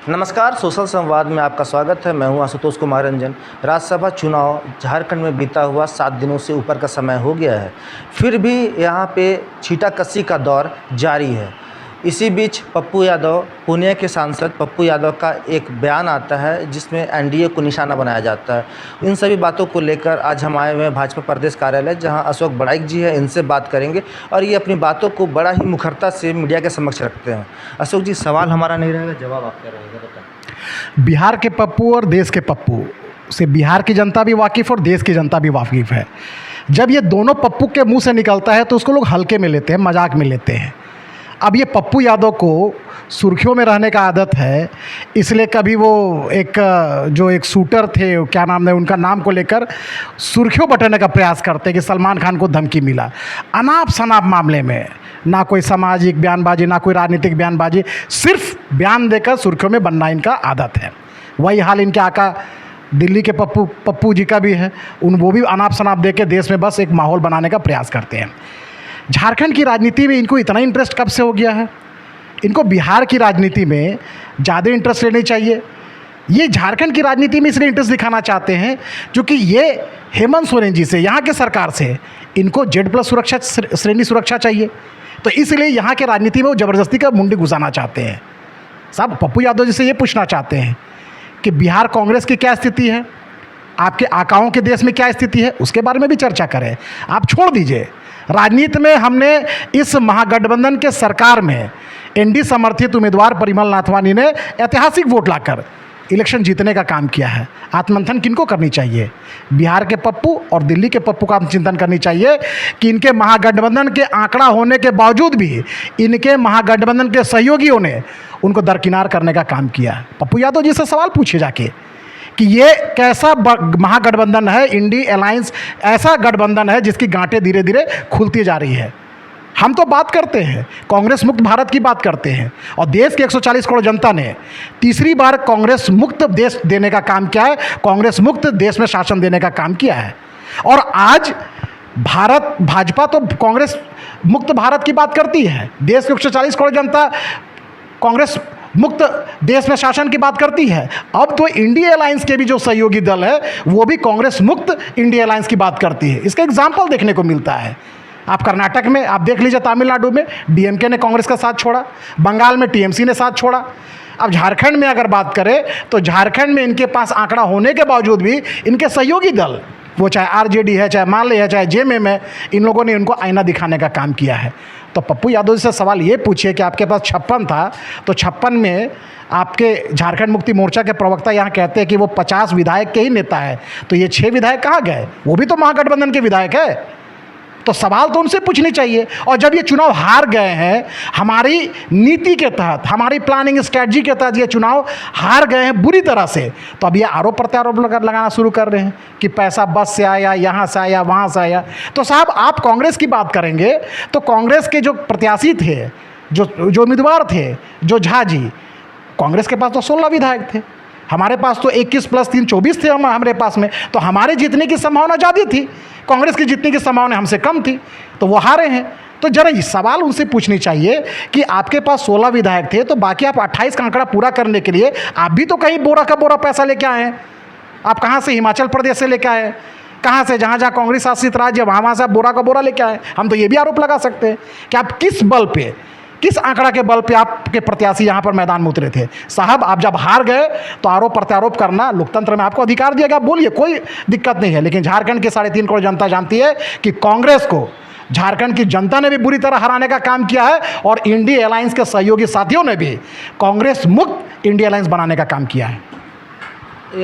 नमस्कार, सोशल संवाद में आपका स्वागत है। मैं हूं आशुतोष कुमार रंजन। राज्यसभा चुनाव झारखंड में बीता हुआ 7 दिनों से ऊपर का समय हो गया है, फिर भी यहां पे छींटाकशी का दौर जारी है। इसी बीच पप्पू यादव, पूर्णिया के सांसद पप्पू यादव का एक बयान आता है जिसमें एनडीए को निशाना बनाया जाता है। इन सभी बातों को लेकर आज हम आए हुए हैं भाजपा प्रदेश कार्यालय, जहां अशोक बड़ाइक जी हैं। इनसे बात करेंगे और ये अपनी बातों को बड़ा ही मुखरता से मीडिया के समक्ष रखते हैं। अशोक जी, सवाल हमारा नहीं रहेगा, जवाब आपका रहेगा, बताएं। बिहार के पप्पू और देश के पप्पू से बिहार की जनता भी वाकिफ़ और देश की जनता भी वाकिफ़ है। जब ये दोनों पप्पू के मुंह से निकलता है तो उसको लोग हल्के में लेते हैं, मजाक में लेते हैं। अब ये पप्पू यादव को सुर्खियों में रहने का आदत है, इसलिए कभी वो एक शूटर थे, क्या नाम है उनका, नाम को लेकर सुर्खियों बटने का प्रयास करते हैं कि सलमान खान को धमकी मिला। अनाप शनाप मामले में ना कोई सामाजिक बयानबाजी, ना कोई राजनीतिक बयानबाजी, सिर्फ बयान देकर सुर्खियों में बनना इनका आदत है। वही हाल इनके आका दिल्ली के पप्पू जी का भी है। वो भी अनाप शनाप दे के देश में बस एक माहौल बनाने का प्रयास करते हैं। झारखंड की राजनीति में इनको इतना इंटरेस्ट कब से हो गया है? इनको बिहार की राजनीति में ज़्यादा इंटरेस्ट लेनी चाहिए। ये झारखंड की राजनीति में इसलिए इंटरेस्ट दिखाना चाहते हैं क्योंकि ये हेमंत सोरेन जी से, यहाँ के सरकार से इनको Z+ सुरक्षा श्रेणी सुरक्षा चाहिए, तो इसलिए यहाँ के राजनीति में वो ज़बरदस्ती का मुंडी घुसाना चाहते हैं। साहब, पप्पू यादव जी से ये पूछना चाहते हैं कि बिहार कांग्रेस की क्या स्थिति है, आपके आकाओं के देश में क्या स्थिति है, उसके बारे में भी चर्चा करें। आप छोड़ दीजिए राजनीति में। हमने इस महागठबंधन के सरकार में एनडी समर्थित उम्मीदवार परिमल नाथवानी ने ऐतिहासिक वोट लाकर इलेक्शन जीतने का काम किया है। आत्ममंथन किनको करनी चाहिए? बिहार के पप्पू और दिल्ली के पप्पू का चिंतन करनी चाहिए कि इनके महागठबंधन के आंकड़ा होने के बावजूद भी इनके महागठबंधन के सहयोगियों ने उनको दरकिनार करने का काम किया है। पप्पू यादव जी से सवाल पूछे जाके कि ये कैसा महागठबंधन है, इंडी अलायंस ऐसा गठबंधन है जिसकी गांठें धीरे धीरे खुलती जा रही है। हम तो बात करते हैं कांग्रेस मुक्त भारत की बात करते हैं, और देश के 140 करोड़ जनता ने तीसरी बार कांग्रेस मुक्त देश देने का काम किया है, कांग्रेस मुक्त देश में शासन देने का काम किया है। और आज भाजपा तो कांग्रेस मुक्त भारत की बात करती है, देश के 140 करोड़ जनता कांग्रेस मुक्त देश में शासन की बात करती है। अब तो इंडिया अलायंस के भी जो सहयोगी दल है वो भी कांग्रेस मुक्त इंडिया अलायंस की बात करती है। इसका एग्जाम्पल देखने को मिलता है। आप कर्नाटक में आप देख लीजिए, तमिलनाडु में डीएमके ने कांग्रेस का साथ छोड़ा, बंगाल में टीएमसी ने साथ छोड़ा। अब झारखंड में अगर बात करें तो झारखंड में इनके पास आंकड़ा होने के बावजूद भी इनके सहयोगी दल, वो चाहे आरजेडी है, चाहे माले है, चाहे जेएमएम है, इन लोगों ने इनको आईना दिखाने का काम किया है। तो पप्पू यादव से सवाल ये पूछिए कि आपके पास 56 था, तो 56 में आपके झारखंड मुक्ति मोर्चा के प्रवक्ता यहाँ कहते हैं कि वो 50 विधायक के ही नेता है, तो ये 6 विधायक कहाँ गए? वो भी तो महागठबंधन के विधायक है। तो सवाल तो उनसे पूछनी चाहिए। और जब ये चुनाव हार गए हैं, हमारी नीति के तहत, हमारी प्लानिंग स्ट्रैटेजी के तहत ये चुनाव हार गए हैं बुरी तरह से, तो अब ये आरोप प्रत्यारोप लगाना शुरू कर रहे हैं कि पैसा बस से आया, यहाँ से आया, वहाँ से आया। तो साहब, आप कांग्रेस की बात करेंगे तो कांग्रेस के जो प्रत्याशी थे, जो उम्मीदवार थे, जो झा जी, कांग्रेस के पास तो 16 विधायक थे, हमारे पास तो 21 + 3 24 थे हमारे पास में, तो हमारे जीतने की संभावना ज़्यादा थी, कांग्रेस की जीतने की संभावना हमसे कम थी, तो वो हारे हैं। तो जरा ये सवाल उनसे पूछनी चाहिए कि आपके पास 16 विधायक थे, तो बाकी आप 28 का आंकड़ा पूरा करने के लिए आप भी तो कहीं बोरा का बोरा पैसा लेके आए हैं। आप कहाँ से? हिमाचल प्रदेश से लेके आए, कहाँ से? जहाँ जहाँ कांग्रेस शासित राज्य वहाँ से आप बोरा का बोरा लेके आए। हम तो ये भी आरोप लगा सकते हैं कि आप किस बल पे, किस आंकड़ा के बल पे आपके प्रत्याशी यहाँ पर मैदान में उतरे थे। साहब, आप जब हार गए तो आरोप प्रत्यारोप करना लोकतंत्र में आपको अधिकार दिया गया, बोलिए, कोई दिक्कत नहीं है। लेकिन झारखंड की 3.5 करोड़ जनता जानती है कि कांग्रेस को झारखंड की जनता ने भी बुरी तरह हराने का काम किया है, और इंडिया अलायंस के सहयोगी साथियों ने भी कांग्रेस मुक्त इंडिया अलायंस बनाने का काम किया है।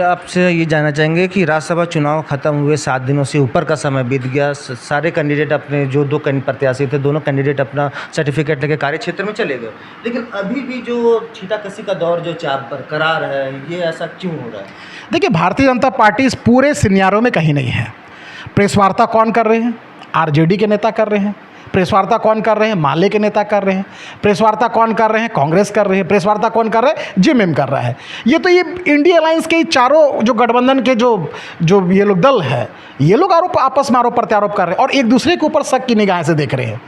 आपसे ये जानना चाहेंगे कि राज्यसभा चुनाव खत्म हुए 7 दिनों से ऊपर का समय बीत गया, सारे कैंडिडेट अपने जो 2 प्रत्याशी थे, दोनों कैंडिडेट अपना सर्टिफिकेट लेके कार्य क्षेत्र में चले गए, लेकिन अभी भी जो छींटाकशी का दौर जो बरकरार है, ये ऐसा क्यों हो रहा है? देखिए, भारतीय जनता पार्टी इस पूरे सिनेरियो में कहीं नहीं है। प्रेस वार्ता कौन कर रहे हैं? आरजेडी के नेता कर रहे हैं। प्रेस वार्ता कौन कर रहे हैं? माले के नेता कर रहे हैं। प्रेस वार्ता कौन कर रहे हैं? कांग्रेस कर रहे हैं। प्रेस वार्ता कौन कर रहा है? जेएमएम कर रहा है। ये तो ये इंडिया अलायंस के चारों जो गठबंधन के जो ये लोग दल है, ये लोग आपस में आरोप प्रत्यारोप कर रहे हैं और एक दूसरे के ऊपर शक की निगाह से देख रहे हैं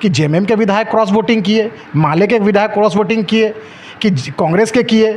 कि जेएमएम के विधायक क्रॉस वोटिंग किए, माले के विधायक क्रॉस वोटिंग किए, कि कांग्रेस के किए,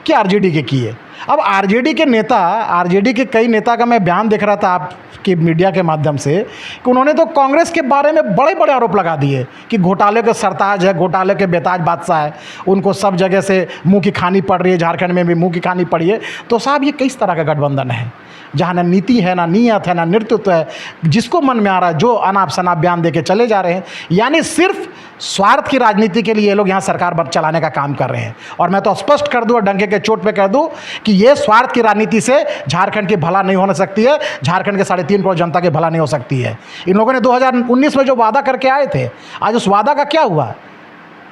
कि आरजेडी के किए। अब आरजेडी के नेता, आरजेडी के कई नेता का मैं बयान देख रहा था आपकी मीडिया के माध्यम से कि उन्होंने तो कांग्रेस के बारे में बड़े बड़े आरोप लगा दिए कि घोटाले के सरताज है, घोटाले के बेताज बादशाह है, उनको सब जगह से मुंह की खानी पड़ रही है, झारखंड में भी मुंह की खानी पड़ी है। तो साहब ये किस तरह का गठबंधन है जहाँ ना नीति है, ना नीयत है, ना नेतृत्व है, जिसको मन में आ रहा है जो अनाप शनाप बयान दे के चले जा रहे हैं। यानी सिर्फ स्वार्थ की राजनीति के लिए ये लोग यहाँ सरकार चलाने का काम कर रहे हैं। और मैं तो स्पष्ट कर दूँ और डंके के चोट पे कह दूँ कि ये स्वार्थ की राजनीति से झारखंड की भला नहीं हो सकती है, झारखंड के 3.5 करोड़ जनता की भला नहीं हो सकती है। इन लोगों ने 2019 में जो वादा करके आए थे, आज उस वादा का क्या हुआ?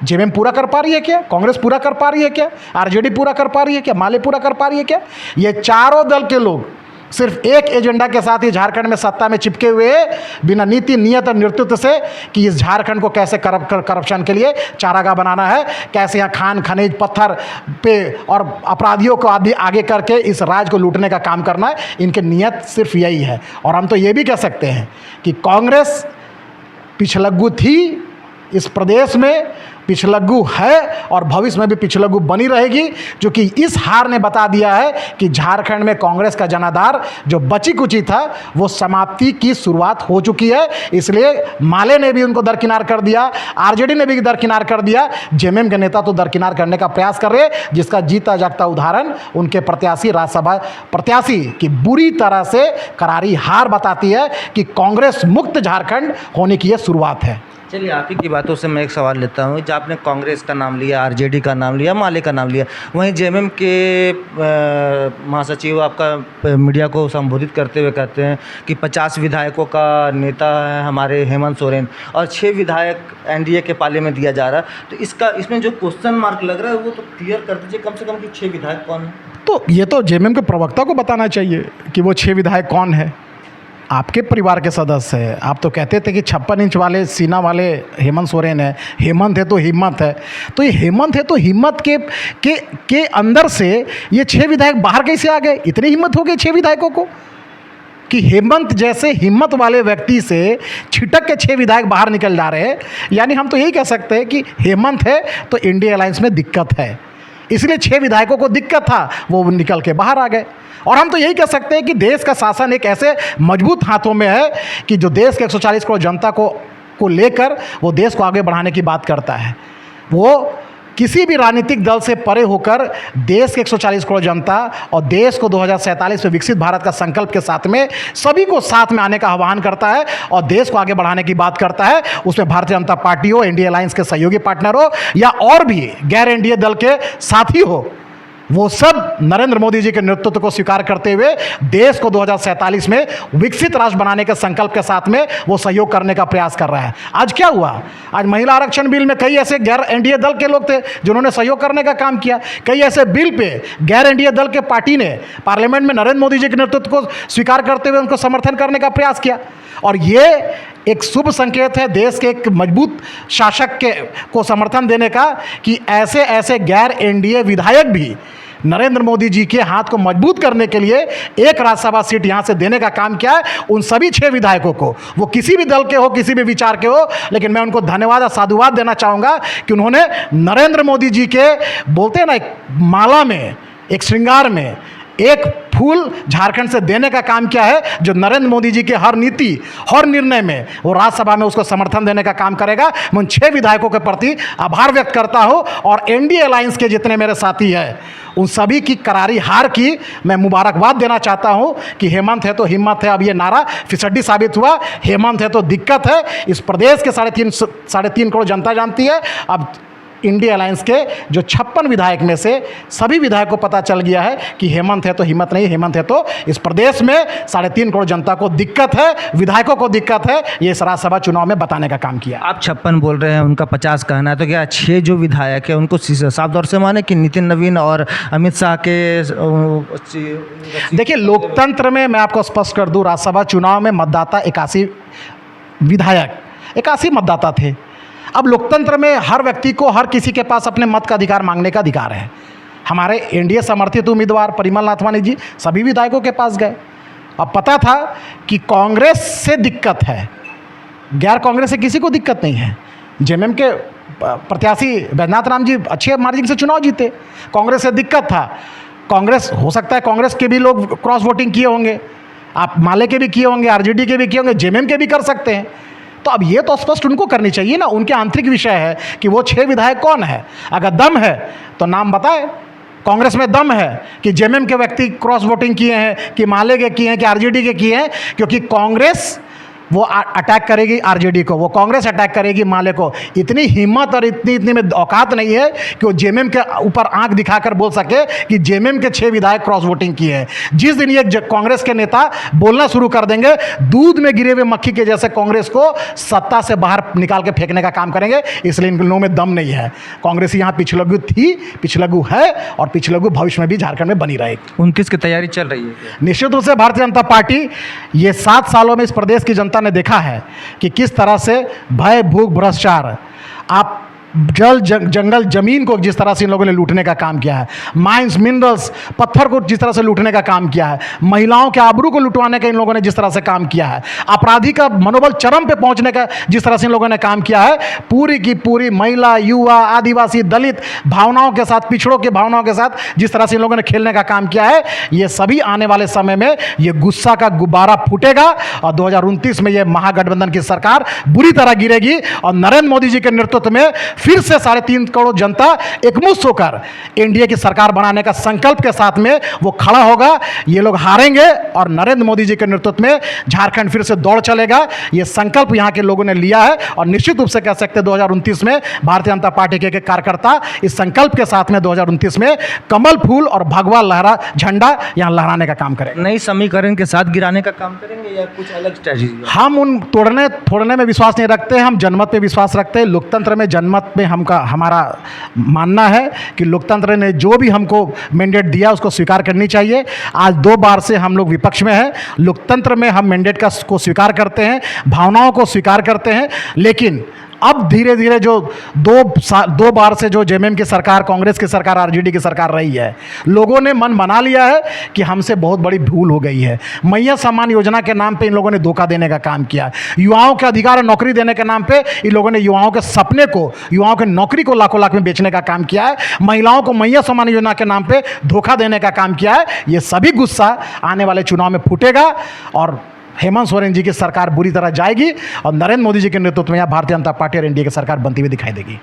जेएमएम पूरा कर पा रही है क्या? कांग्रेस पूरा कर पा रही है क्या? आरजेडी पूरा कर पा रही है क्या? माले पूरा कर पा रही है क्या? ये चारों दल के लोग सिर्फ एक एजेंडा के साथ ही झारखंड में सत्ता में चिपके हुए, बिना नीति, नियत और नेतृत्व से कि इस झारखंड को कैसे करप्शन के लिए चारागाह बनाना है, कैसे यहाँ खान खनिज पत्थर पे और अपराधियों को आगे करके इस राज्य को लूटने का काम करना है। इनकी नियत सिर्फ यही है। और हम तो ये भी कह सकते हैं कि कांग्रेस पिछलग्गू थी इस प्रदेश में, पिछलग्गू है और भविष्य में भी पिछलग्गू बनी रहेगी, क्योंकि इस हार ने बता दिया है कि झारखंड में कांग्रेस का जनाधार जो बची कुची था वो समाप्ति की शुरुआत हो चुकी है। इसलिए माले ने भी उनको दरकिनार कर दिया, आरजेडी ने भी दरकिनार कर दिया, जेएमएम के नेता तो दरकिनार करने का प्रयास कर रहे, जिसका जीता जागता उदाहरण उनके प्रत्याशी, राज्यसभा प्रत्याशी की बुरी तरह से करारी हार बताती है कि कांग्रेस मुक्त झारखंड होने की यह शुरुआत है। चलिए, आप ही की बातों से मैं एक सवाल लेता हूँ। जब आपने कांग्रेस का नाम लिया, आरजेडी का नाम लिया, माले का नाम लिया, वहीं जेएमएम के महासचिव आपका मीडिया को संबोधित करते हुए कहते हैं कि 50 विधायकों का नेता है हमारे हेमंत सोरेन और 6 विधायक एनडीए के पाले में दिया जा रहा है। तो इसमें जो क्वेश्चन मार्क लग रहा है वो तो क्लियर कर दीजिए कम से कम कि 6 विधायक कौन है। तो ये तो जेएमएम के प्रवक्ता को बताना चाहिए कि वो 6 विधायक कौन है। आपके परिवार के सदस्य है। आप तो कहते थे कि 56 इंच वाले सीना वाले हेमंत सोरेन है, हेमंत है तो हिम्मत है। तो ये हेमंत है तो हिम्मत के अंदर से ये 6 विधायक बाहर कैसे आ गए? इतनी हिम्मत हो गई 6 विधायकों को कि हेमंत जैसे हिम्मत वाले व्यक्ति से छिटक के 6 विधायक बाहर निकल जा रहे हैं। यानी हम तो यही कह सकते हैं कि हेमंत है तो इंडिया अलायंस में दिक्कत है, इसलिए 6 विधायकों को दिक्कत था, वो निकल के बाहर आ गए। और हम तो यही कह सकते हैं कि देश का शासन एक ऐसे मजबूत हाथों में है कि जो देश के 140 करोड़ जनता को लेकर वो देश को आगे बढ़ाने की बात करता है। वो किसी भी राजनीतिक दल से परे होकर देश के 140 करोड़ जनता और देश को 2047 में विकसित भारत का संकल्प के साथ में सभी को साथ में आने का आह्वान करता है और देश को आगे बढ़ाने की बात करता है। उसमें भारतीय जनता पार्टी हो, एनडीए अलायंस के सहयोगी पार्टनर हो या और भी गैर एनडीए दल के साथी हो, वो सब नरेंद्र मोदी जी के नेतृत्व को स्वीकार करते हुए देश को 2047 में विकसित राष्ट्र बनाने के संकल्प के साथ में वो सहयोग करने का प्रयास कर रहा है। आज क्या हुआ? आज महिला आरक्षण बिल में कई ऐसे गैर एनडीए दल के लोग थे जिन्होंने सहयोग करने का काम किया। कई ऐसे बिल पे गैर एनडीए दल के पार्टी ने पार्लियामेंट में नरेंद्र मोदी जी के नेतृत्व को स्वीकार करते हुए उनको समर्थन करने का प्रयास किया। और ये एक शुभ संकेत है देश के एक मजबूत शासक को समर्थन देने का कि ऐसे ऐसे गैर एनडीए विधायक भी नरेंद्र मोदी जी के हाथ को मजबूत करने के लिए एक राज्यसभा सीट यहाँ से देने का काम किया है। उन सभी 6 विधायकों को, वो किसी भी दल के हो, किसी भी विचार के हो, लेकिन मैं उनको धन्यवाद और साधुवाद देना चाहूँगा कि उन्होंने नरेंद्र मोदी जी के बोलते हैं ना एक माला में, एक श्रृंगार में एक फूल झारखंड से देने का काम किया है, जो नरेंद्र मोदी जी के हर नीति, हर निर्णय में वो राज्यसभा में उसको समर्थन देने का काम करेगा। मैं उन 6 विधायकों के प्रति आभार व्यक्त करता हूं और एनडीए अलायंस के जितने मेरे साथी हैं उन सभी की करारी हार की मैं मुबारकबाद देना चाहता हूं कि हेमंत है तो हिम्मत है। अब ये नारा फिसड्डी साबित हुआ। हेमंत है तो दिक्कत है, इस प्रदेश के 3.5 करोड़ जनता जानती है। अब इंडिया अलायंस के जो 56 विधायक में से सभी विधायक को पता चल गया है कि हेमंत है तो हिम्मत नहीं, हेमंत है तो इस प्रदेश में 3.5 करोड़ जनता को दिक्कत है, विधायकों को दिक्कत है। ये इस राज्यसभा चुनाव में बताने का काम किया। आप 56 बोल रहे हैं, उनका 50 कहना है, तो क्या 6 जो विधायक है उनको साफ तौर से माने कि नितिन नवीन और अमित शाह के? देखिए, लोकतंत्र में मैं आपको स्पष्ट कर दूं, राज्यसभा चुनाव में मतदाता 81 विधायक, 81 मतदाता थे। अब लोकतंत्र में हर व्यक्ति को, हर किसी के पास अपने मत का अधिकार मांगने का अधिकार है। हमारे एनडीए समर्थित उम्मीदवार परिमल नाथवानी जी सभी विधायकों के पास गए। अब पता था कि कांग्रेस से दिक्कत है, गैर कांग्रेस से किसी को दिक्कत नहीं है। जेएमएम के प्रत्याशी वैद्यनाथ राम जी अच्छे मार्जिन से चुनाव जीते। कांग्रेस से दिक्कत था, कांग्रेस हो सकता है कांग्रेस के भी लोग क्रॉस वोटिंग किए होंगे, आप माले के भी किए होंगे, आरजेडी के भी किए होंगे, जेएमएम के भी कर सकते हैं। तो अब ये तो स्पष्ट उनको करनी चाहिए ना, उनके आंतरिक विषय है कि वो 6 विधायक कौन है। अगर दम है तो नाम बताए, कांग्रेस में दम है कि जेएमएम के व्यक्ति क्रॉस वोटिंग किए हैं, कि माले के किए हैं, कि आरजेडी के किए हैं, क्योंकि कांग्रेस वो अटैक करेगी आरजेडी को, वो कांग्रेस अटैक करेगी माले को। इतनी हिम्मत और इतनी में औकात नहीं है कि वो जेएमएम के ऊपर आंख दिखाकर बोल सके कि जेएमएम के 6 विधायक क्रॉस वोटिंग किए हैं। जिस दिन ये कांग्रेस के नेता बोलना शुरू कर देंगे, दूध में गिरे हुए मक्खी के जैसे कांग्रेस को सत्ता से बाहर निकाल के फेंकने का काम करेंगे। इसलिए इन लोगों में दम नहीं है। कांग्रेस यहाँ पिछलग्गू थी, पिछलग्गू है और पिछलग्गू भविष्य में भी झारखंड में बनी रहेगी। 29 की तैयारी चल रही है क्या? निश्चित रूप से भारतीय जनता पार्टी ये 7 सालों में इस प्रदेश की जनता ने देखा है कि किस तरह से भय, भूख, भ्रष्टाचार, आप जल जंगल जमीन को जिस तरह से इन लोगों ने लूटने का काम किया है, माइंस मिनरल्स पत्थर को जिस तरह से लूटने का काम किया है, महिलाओं के आबरू को लुटवाने का इन लोगों ने जिस तरह से काम किया है, अपराधी का मनोबल चरम पे पहुंचने का जिस तरह से इन लोगों ने काम किया है, पूरी की पूरी महिला, युवा, आदिवासी, दलित भावनाओं के साथ, पिछड़ों की भावनाओं के साथ जिस तरह से इन लोगों ने खेलने का काम किया है, ये सभी आने वाले समय में ये गुस्सा का गुब्बारा फूटेगा और 2029 में ये महागठबंधन की सरकार बुरी तरह गिरेगी और नरेंद्र मोदी जी के नेतृत्व में फिर से 3.5 करोड़ जनता एकमुश्त होकर एनडीए की सरकार बनाने का संकल्प के साथ में वो खड़ा होगा। ये लोग हारेंगे और नरेंद्र मोदी जी के नेतृत्व में झारखंड फिर से दौड़ चलेगा। ये संकल्प यहाँ के लोगों ने लिया है और निश्चित रूप से कह सकते हैं 2029 में भारतीय जनता पार्टी के कार्यकर्ता इस संकल्प के साथ में 2029 में कमल फूल और भगवा लहरा झंडा यहाँ लहराने का काम करेंगे। नई समीकरण के साथ गिराने का काम करेंगे या कुछ अलग स्ट्रेटजी? हम उन तोड़ने फोड़ने में विश्वास नहीं रखते, हम जनमत पे विश्वास रखते हैं। लोकतंत्र में जनमत में हमारा मानना है कि लोकतंत्र ने जो भी हमको मैंडेट दिया उसको स्वीकार करनी चाहिए। आज 2 बार से हम लोग विपक्ष में हैं, लोकतंत्र में हम मैंडेट को स्वीकार करते हैं, भावनाओं को स्वीकार करते हैं। लेकिन अब धीरे धीरे जो 2 बार से जो जेएमएम की सरकार, कांग्रेस की सरकार, आरजेडी की सरकार रही है, लोगों ने मन बना लिया है कि हमसे बहुत बड़ी भूल हो गई है। मैया सम्मान योजना के नाम पे इन लोगों ने धोखा देने का काम किया। युवाओं के अधिकार और नौकरी देने के नाम पे इन लोगों ने युवाओं के सपने को, युवाओं के नौकरी को लाखों लाख में बेचने का काम किया है। महिलाओं को मैया सम्मान योजना के नाम पे धोखा देने का काम किया है। ये सभी गुस्सा आने वाले चुनाव में फूटेगा और हेमंत सोरेन जी की सरकार बुरी तरह जाएगी और नरेंद्र मोदी जी के नेतृत्व में यहाँ भारतीय जनता पार्टी और एनडीए की सरकार बनती हुई दिखाई देगी।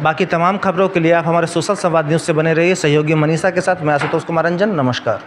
बाकी तमाम खबरों के लिए आप हमारे सोशल संवाद न्यूज़ से बने रहिए। सहयोगी मनीषा के साथ मैं आशुतोष कुमार रंजन। नमस्कार।